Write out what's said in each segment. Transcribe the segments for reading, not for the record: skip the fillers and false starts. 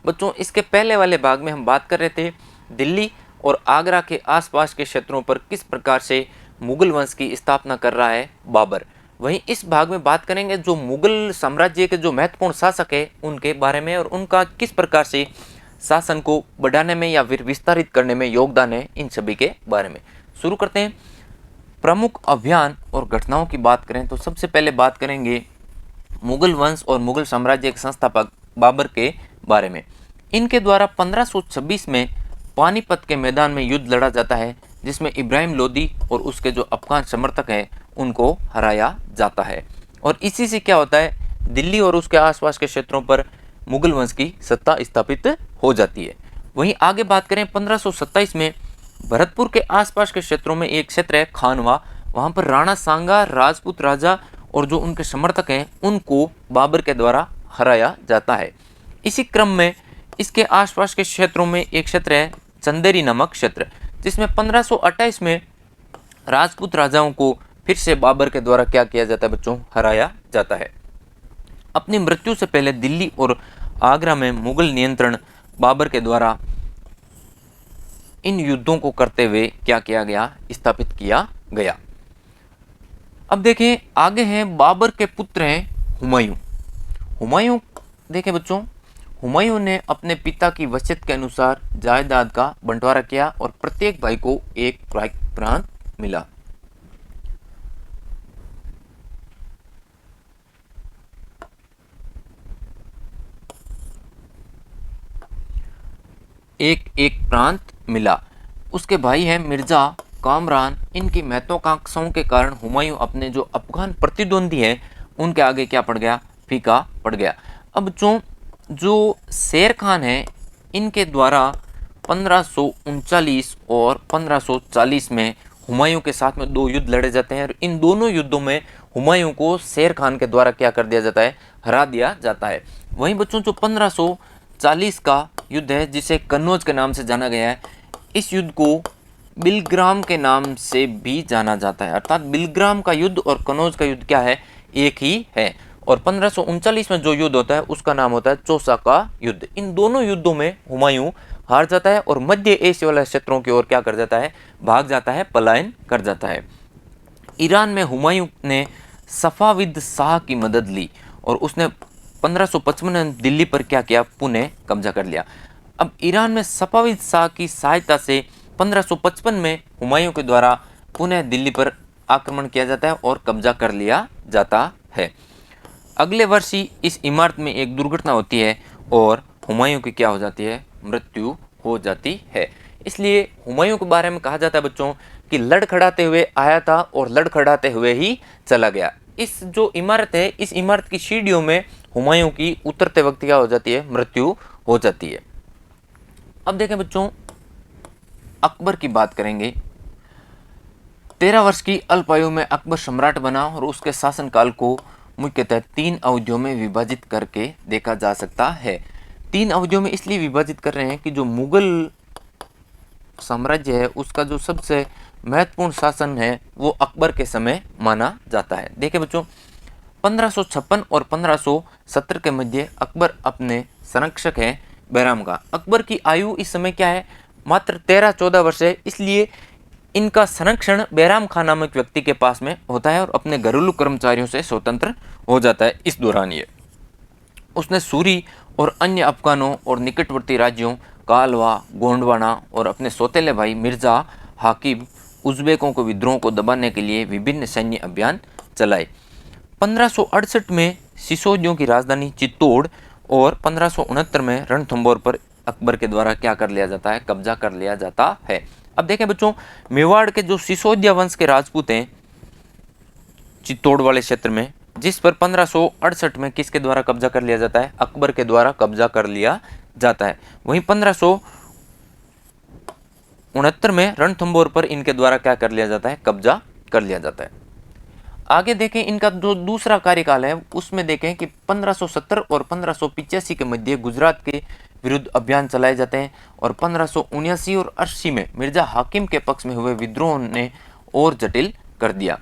बच्चों इसके पहले वाले भाग में हम बात कर रहे थे दिल्ली और आगरा के आसपास के क्षेत्रों पर किस प्रकार से मुगल वंश की स्थापना कर रहा है बाबर। वहीं इस भाग में बात करेंगे जो मुगल साम्राज्य के जो महत्वपूर्ण शासक है उनके बारे में और उनका किस प्रकार से शासन को बढ़ाने में या फिर विस्तारित करने में योगदान है, इन सभी के बारे में। शुरू करते हैं। प्रमुख अभियान और घटनाओं की बात करें तो सबसे पहले बात करेंगे मुगल वंश और मुगल साम्राज्य के संस्थापक बाबर के बारे में। इनके द्वारा 1526 में पानीपत के मैदान में युद्ध लड़ा जाता है, जिसमें इब्राहिम लोदी और उसके जो अफगान समर्थक हैं उनको हराया जाता है। और इसी से क्या होता है, दिल्ली और उसके आसपास के क्षेत्रों पर मुगल वंश की सत्ता स्थापित हो जाती है। वहीं आगे बात करें 1527 में भरतपुर के आसपास के क्षेत्रों में एक क्षेत्र है खानवा, वहाँ पर राणा सांगा राजपूत राजा और जो उनके समर्थक हैं उनको बाबर के द्वारा हराया जाता है। इसी क्रम में इसके आसपास के क्षेत्रों में एक क्षेत्र है चंदेरी नामक क्षेत्र, जिसमें 1528 में राजपूत राजाओं को फिर से बाबर के द्वारा क्या किया जाता है बच्चों, हराया जाता है। अपनी मृत्यु से पहले दिल्ली और आगरा में मुगल नियंत्रण बाबर के द्वारा इन युद्धों को करते हुए क्या किया गया, स्थापित किया गया। अब देखें आगे हैं बाबर के पुत्र हैं हुमायूं। हुमायूं देखें बच्चों, हुमायूं ने अपने पिता की वसीयत के अनुसार जायदाद का बंटवारा किया और प्रत्येक भाई को एक प्रांत मिला। एक एक प्रांत मिला। उसके भाई हैं मिर्जा कामरान। इनकी महत्वाकांक्षाओं के कारण हुमायूं अपने जो अफगान प्रतिद्वंदी हैं उनके आगे क्या पड़ गया, फीका पड़ गया। अब जो शेर खान है इनके द्वारा 1539 और 1540 में हुमायूं के साथ में दो युद्ध लड़े जाते हैं और इन दोनों युद्धों में हुमायूं को शेर खान के द्वारा क्या कर दिया जाता है, हरा दिया जाता है। वहीं बच्चों जो 1540 का युद्ध है जिसे कन्नौज के नाम से जाना गया है, इस युद्ध को बिलग्राम के नाम से भी जाना जाता है, अर्थात बिलग्राम का युद्ध और कन्नौज का युद्ध क्या है, एक ही है। और 1539 में जो युद्ध होता है उसका नाम होता है चौसा का युद्ध। इन दोनों युद्धों में हुमायूं हार जाता है और मध्य एशिया वाले क्षेत्रों की ओर क्या कर जाता है, भाग जाता है, पलायन कर जाता है। ईरान में हुमायूं ने सफाविद शाह की मदद ली और उसने 1555 में दिल्ली पर क्या किया, पुनः कब्जा कर लिया। अब ईरान में सफाविद शाह की सहायता से 1555 में हुमायूं के द्वारा पुनः दिल्ली पर आक्रमण किया जाता है और कब्जा कर लिया जाता है। अगले वर्ष ही इस इमारत में एक दुर्घटना होती है और हुमायूं की क्या हो जाती है, मृत्यु हो जाती है। इसलिए हुमायूं के बारे में कहा जाता है बच्चों कि लड़खड़ाते हुए आया था और लड़खड़ाते हुए ही चला गया। इस जो इमारत है, इस इमारत की सीढ़ियों में हुमायूं की उतरते वक्त क्या हो जाती है, मृत्यु हो जाती है। अब देखें बच्चों अकबर की बात करेंगे। 13 वर्ष की अल्प आयु में अकबर सम्राट बना और उसके शासनकाल को मुख्यतः 3 अवधियों में विभाजित करके देखा जा सकता है। 3 अवधियों में इसलिए विभाजित कर रहे हैं कि जो मुगल साम्राज्य है उसका जो सबसे महत्वपूर्ण शासन है वो अकबर के समय माना जाता है। देखिए बच्चों 1556 और 1570 के मध्य अकबर अपने संरक्षक हैं बैराम का। अकबर की आयु इस समय क्या है, मात्र 13-14 वर्ष है, इसलिए इनका संरक्षण बैराम खान नामक व्यक्ति के पास में होता है और अपने घरेलू कर्मचारियों से स्वतंत्र हो जाता है। इस दौरान ये उसने सूरी और अन्य अफगानों और निकटवर्ती राज्यों कालवा, गोंडवाना और अपने सौतेले भाई मिर्जा हाकिब उज़्बेकों को विद्रोह को दबाने के लिए विभिन्न सैन्य अभियान चलाए। 1568 में सिसोदियों की राजधानी चित्तौड़ और 1569 में रणथंभौर पर अकबर के द्वारा क्या कर लिया जाता है, कब्जा कर लिया जाता है। अब देखें बच्चों मेवाड़ के जो सिसोदिया वंश के राजपूत हैं चित्तौड़ वाले क्षेत्र में, जिस पर 1568 में किसके द्वारा कब्जा कर लिया जाता है, अकबर के द्वारा कब्जा कर लिया जाता है। वहीं 1569 में रणथंभौर पर इनके द्वारा क्या कर लिया जाता है, कब्जा कर लिया जाता है। आगे देखें इनका जो दूसरा कार्यकाल है उसमें देखें कि 1570 और 1585 के मध्य गुजरात के विरुद्ध अभियान चलाए जाते हैं और 1579 और 80 में मिर्जा हाकिम के पक्ष में हुए विद्रोह ने और जटिल कर दिया।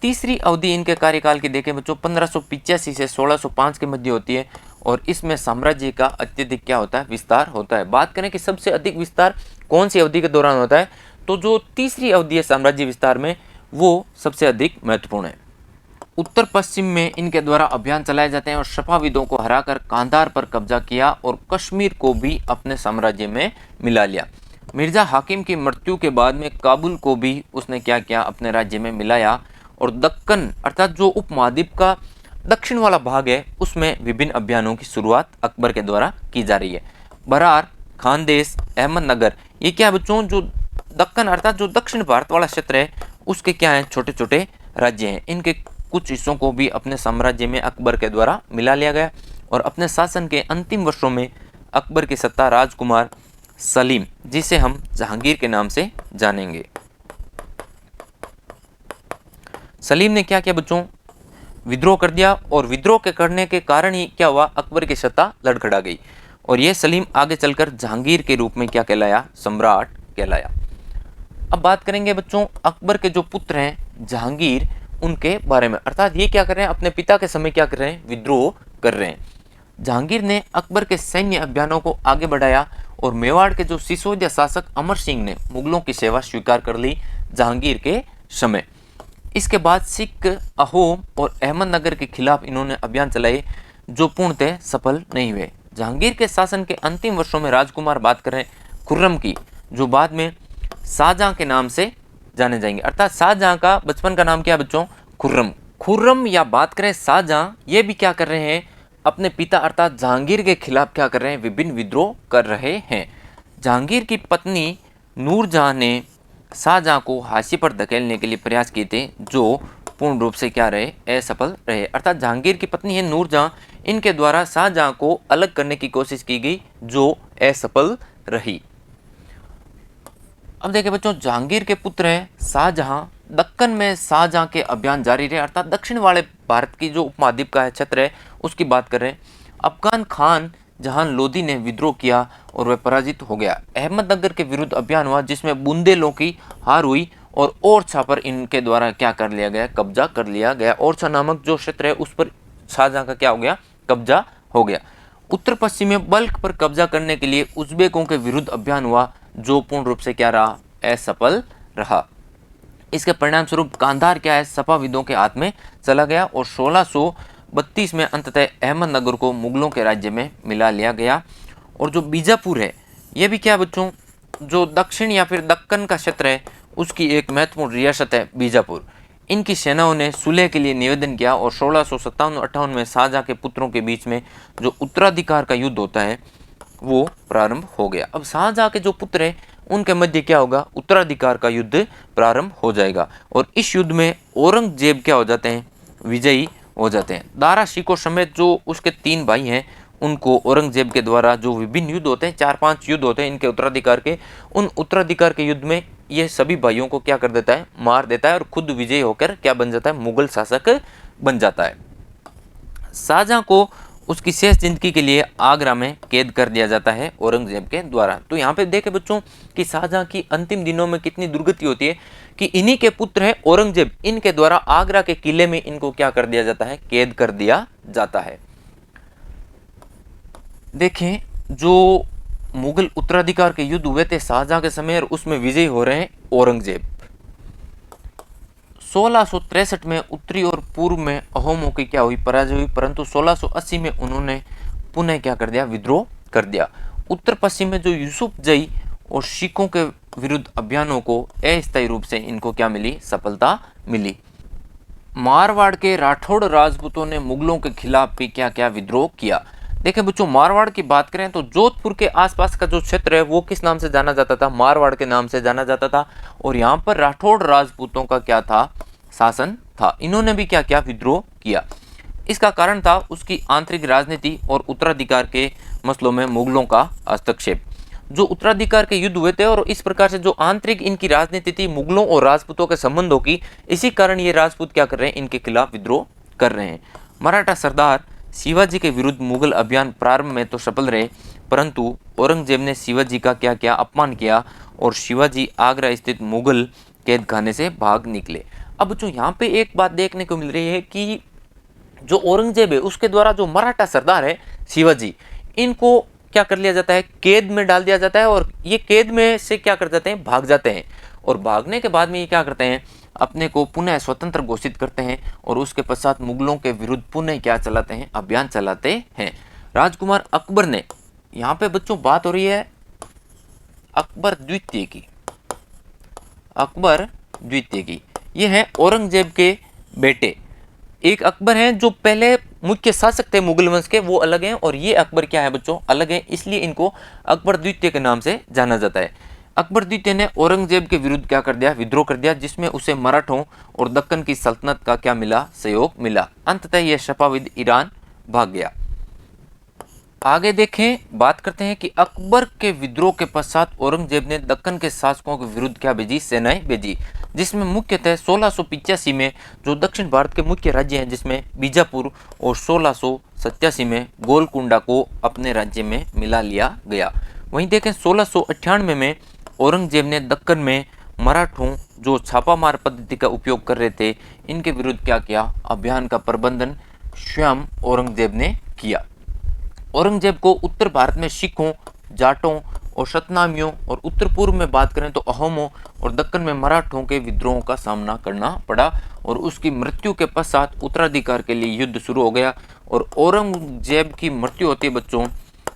तीसरी अवधि इनके कार्यकाल की देखें बच्चों 1585 से 1605 के मध्य होती है और इसमें साम्राज्य का अत्यधिक क्या होता है, विस्तार होता है। बात करें कि सबसे अधिक विस्तार कौन सी अवधि के दौरान होता है, तो जो तीसरी अवधि है साम्राज्य विस्तार में, वो सबसे अधिक महत्वपूर्ण है। उत्तर पश्चिम में इनके द्वारा अभियान चलाए जाते हैं और सफाविदों को हराकर कांधार पर कब्जा किया और कश्मीर को भी अपने साम्राज्य में मिला लिया। मिर्जा हाकिम की मृत्यु के बाद में काबुल को भी उसने क्या किया, अपने राज्य में मिलाया और दक्कन अर्थात जो उपमहाद्वीप का दक्षिण वाला भाग है उसमें विभिन्न अभियानों की शुरुआत अकबर के द्वारा की जा रही है। बरार, खानदेश, अहमदनगर, ये क्या बच्चों, जो दक्कन अर्थात जो दक्षिण भारत वाला क्षेत्र है उसके क्या है, छोटे छोटे राज्य हैं। इनके कुछ हिस्सों को भी अपने साम्राज्य में अकबर के द्वारा मिला लिया गया और अपने शासन के अंतिम वर्षों में अकबर की सत्ता राजकुमार सलीम, जिसे हम जहांगीर के नाम से जानेंगे, सलीम ने क्या किया बच्चों, विद्रोह कर दिया और विद्रोह के करने के कारण ही क्या हुआ, अकबर की सत्ता लड़खड़ा गई और यह सलीम आगे चलकर जहांगीर के रूप में क्या कहलाया, सम्राट कहलाया। अब बात करेंगे बच्चों अकबर के जो पुत्र हैं जहांगीर, उनके बारे में, अर्थात ये क्या कर रहे हैं, अपने पिता के समय क्या कर रहे हैं, विद्रोह कर रहे हैं। जहांगीर ने अकबर के सैन्य अभियानों को आगे बढ़ाया और मेवाड़ के जो सिसोदिया शासक अमर सिंह ने मुगलों की सेवा स्वीकार कर ली जहांगीर के समय। इसके बाद सिख, अहोम और अहमदनगर के खिलाफ इन्होंने अभियान चलाए जो पूर्णतः सफल नहीं हुए। जहांगीर के शासन के अंतिम वर्षों में राजकुमार, बात करें खुर्रम की, जो बाद में शाहजहां के नाम से जाने जाएंगे, अर्थात शाहजहां का बचपन का नाम क्या है बच्चों, खुर्रम। खुर्रम या बात करें शाहजहां, ये भी क्या कर रहे हैं, अपने पिता अर्थात जहांगीर के खिलाफ क्या कर रहे हैं, विभिन्न विद्रोह कर रहे हैं। जहांगीर की पत्नी नूरजहां ने शाहजहां को हाशिए पर धकेलने के लिए प्रयास किए थे जो पूर्ण रूप से क्या रहे, असफल रहे। अर्थात जहांगीर की पत्नी है नूरजहां, इनके द्वारा शाहजहां को अलग करने की कोशिश की गई जो असफल रही। अब देखिए बच्चों जहांगीर के पुत्र हैं शाहजहां, दक्कन में शाहजहां के अभियान जारी रहे, अर्थात दक्षिण वाले भारत की जो उपमहाद्वीप का क्षेत्र है उसकी बात कर रहे हैं। अफगान खान जहां लोधी ने विद्रोह किया और वह पराजित हो गया। अहमदनगर के विरुद्ध अभियान हुआ जिसमें बुंदेलों की हार हुई और ओरछा पर इनके द्वारा क्या कर लिया गया, कब्जा कर लिया गया। ओरछा नामक जो क्षेत्र है उस पर शाहजहां का क्या हो गया, कब्जा हो गया। उत्तर पश्चिम में बल्ख पर कब्जा करने के लिए उज्बेकों के विरुद्ध अभियान हुआ जो पूर्ण रूप से क्या रहा, असफल रहा। इसके परिणाम स्वरूप कांधार क्या है, सफाविदों के हाथ में चला गया और 1632 में अंततः अहमदनगर को मुगलों के राज्य में मिला लिया गया। और जो बीजापुर है ये भी क्या बच्चों, जो दक्षिण या फिर दक्कन का क्षेत्र है उसकी एक महत्वपूर्ण रियासत है बीजापुर। इनकी सेनाओं ने सुलह के लिए निवेदन किया और 1657-58 में शाहजहां के पुत्रों के बीच में जो उत्तराधिकार का युद्ध होता है वो प्रारंभ हो गया। अब शाहजहां के जो पुत्र हैं उनके मध्य क्या होगा, उत्तराधिकार का युद्ध प्रारंभ हो जाएगा और इस युद्ध में औरंगजेब क्या हो जाते हैं, विजयी हो जाते हैं। दारा शिकोह समेत जो उसके 3 भाई हैं उनको औरंगजेब के द्वारा जो विभिन्न युद्ध होते हैं, 4-5 युद्ध होते हैं इनके उत्तराधिकार के, उन उत्तराधिकार के युद्ध में ये सभी भाइयों को क्या कर देता है, मार देता है और खुद विजयी होकर क्या बन जाता है, मुगल शासक बन जाता है। शाहजहां को उसकी शेष जिंदगी के लिए आगरा में कैद कर दिया जाता है औरंगजेब के द्वारा। तो यहाँ पे देखे बच्चों कि शाहजहां की अंतिम दिनों में कितनी दुर्गति होती है कि इन्हीं के पुत्र हैं औरंगजेब, इनके द्वारा आगरा के किले में इनको क्या कर दिया जाता है, कैद कर दिया जाता है। देखें जो मुगल उत्तराधिकार के युद्ध हुए थे शाहजहां के समय और उसमें विजयी हो रहे हैं औरंगजेब। 1663 में उत्तरी और पूर्व में अहोमों की क्या हुई, पराजय हुई, परंतु 1680 में उन्होंने पुनः क्या कर दिया, विद्रोह कर दिया। उत्तर पश्चिम में जो यूसुफजई और सिखों के विरुद्ध अभियानों को अस्थायी रूप से इनको क्या मिली, सफलता मिली। मारवाड़ के राठौड़ राजपूतों ने मुगलों के खिलाफ भी क्या क्या विद्रोह किया। देखिए बच्चों मारवाड़ की बात करें तो जोधपुर के आसपास का जो क्षेत्र है वो किस नाम से जाना जाता था, मारवाड़ के नाम से जाना जाता था और यहाँ पर राठौड़ राजपूतों का क्या था, शासन था। इन्होंने भी क्या क्या विद्रोह किया। इसका कारण था उसकी आंतरिक राजनीति और उत्तराधिकार के मसलों में मुगलों का हस्तक्षेप। जो उत्तराधिकार के युद्ध हुए थे और इस प्रकार से जो आंतरिक इनकी राजनीति थी मुगलों और राजपूतों के संबंधों की, इसी कारण ये राजपूत क्या कर रहे हैं, इनके खिलाफ विद्रोह कर रहे हैं। मराठा सरदार शिवाजी के विरुद्ध मुगल अभियान प्रारंभ में तो सफल रहे, परंतु औरंगजेब ने शिवाजी का क्या किया, अपमान किया और शिवाजी आगरा स्थित मुगल कैद खाने से भाग निकले। अब बच्चों यहाँ पे एक बात देखने को मिल रही है कि जो औरंगजेब है उसके द्वारा जो मराठा सरदार है शिवाजी, इनको क्या कर लिया जाता है, कैद में डाल दिया जाता है और ये कैद में से क्या कर जाते हैं, भाग जाते हैं। और भागने के बाद में ये क्या करते हैं, अपने को पुनः स्वतंत्र घोषित करते हैं और उसके पश्चात मुगलों के विरुद्ध पुनः क्या चलाते हैं, अभियान चलाते हैं। राजकुमार अकबर ने, यहाँ पे बच्चों बात हो रही है अकबर द्वितीय की, अकबर द्वितीय की। ये है औरंगजेब के बेटे। एक अकबर हैं जो पहले मुख्य शासक थे मुगल वंश के, वो अलग हैं, और ये अकबर क्या है बच्चों, अलग हैं, इसलिए इनको अकबर द्वितीय के नाम से जाना जाता है। अकबर द्वितीय ने औरंगजेब के विरुद्ध क्या कर दिया, विद्रोह कर दिया, जिसमें उसे मराठों और दक्कन की सल्तनत का क्या मिला, सहयोग मिला। अंततः यह सफाविद ईरान भाग गया। आगे देखें, बात करते हैं कि अकबर के विद्रोह के पश्चात औरंगजेब ने दक्कन के शासकों के विरुद्ध क्या भेजी, सेनाएं भेजी, जिसमें मुख्यतः 1685 में जो दक्षिण भारत के मुख्य राज्य हैं जिसमें बीजापुर, और 1687 में गोलकुंडा को अपने राज्य में मिला लिया गया। वहीं देखें 1698 में औरंगजेब ने दक्कन में मराठों जो छापामार पद्धति का उपयोग कर रहे थे, इनके विरुद्ध क्या किया, अभियान का प्रबंधन स्वयं औरंगजेब ने किया। औरंगजेब को उत्तर भारत में सिखों, जाटों और सतनामियों, और उत्तर पूर्व में बात करें तो अहोमों और दक्कन में मराठों के विद्रोहों का सामना करना पड़ा, और उसकी मृत्यु के पश्चात उत्तराधिकार के लिए युद्ध शुरू हो गया। और औरंगजेब की मृत्यु होती है बच्चों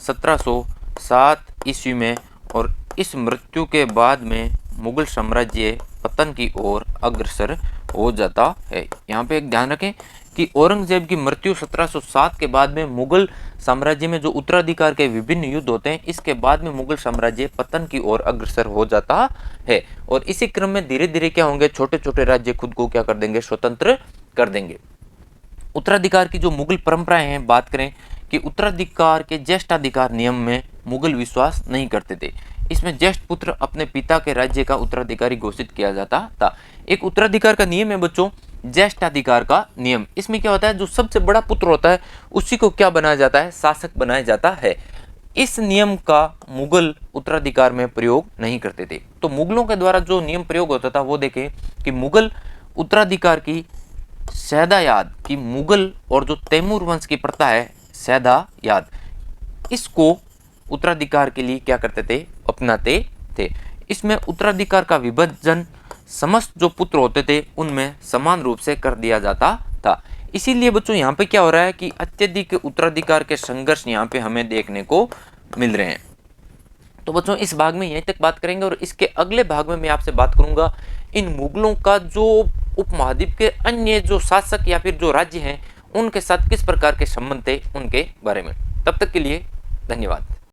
1707 ईस्वी में, और इस मृत्यु के बाद में मुगल साम्राज्य पतन की ओर अग्रसर हो जाता है। यहाँ पे एक ध्यान रखें कि औरंगजेब की मृत्यु 1707 के बाद में मुगल साम्राज्य में जो उत्तराधिकार के विभिन्न युद्ध होते हैं, इसके बाद में मुगल साम्राज्य पतन की ओर अग्रसर हो जाता है। और इसी क्रम में धीरे धीरे क्या होंगे, छोटे छोटे राज्य खुद को क्या कर देंगे, स्वतंत्र कर देंगे। उत्तराधिकार की जो मुगल परंपराएं हैं, बात करें कि उत्तराधिकार के ज्येष्ठाधिकार नियम में मुगल विश्वास नहीं करते थे। इसमें ज्येष्ठ पुत्र अपने पिता के राज्य का उत्तराधिकारी घोषित किया जाता था। एक उत्तराधिकार का नियम है बच्चों, ज्येष्ठाधिकार का नियम। इसमें क्या होता है, जो सबसे बड़ा पुत्र होता है उसी को क्या बनाया जाता है, शासक बनाया जाता है। इस नियम का मुगल उत्तराधिकार में प्रयोग नहीं करते थे। तो मुगलों के द्वारा जो नियम प्रयोग होता था वो देखें कि मुगल उत्तराधिकार की सैदायाद की मुगल और जो तैमूर वंश की प्रथा है सैदायाद, इसको उत्तराधिकार के लिए क्या करते थे, अपनाते थे। इसमें उत्तराधिकार का विभाजन समस्त जो पुत्र होते थे उनमें समान रूप से कर दिया जाता था। इसीलिए बच्चों यहाँ पे क्या हो रहा है कि अत्यधिक उत्तराधिकार के संघर्ष यहाँ पे हमें देखने को मिल रहे हैं। तो बच्चों इस भाग में यहीं तक बात करेंगे, और इसके अगले भाग में मैं आपसे बात करूंगा इन मुगलों का जो उपमहाद्वीप के अन्य जो शासक या फिर जो राज्य हैं उनके साथ किस प्रकार के संबंध थे उनके बारे में। तब तक के लिए धन्यवाद।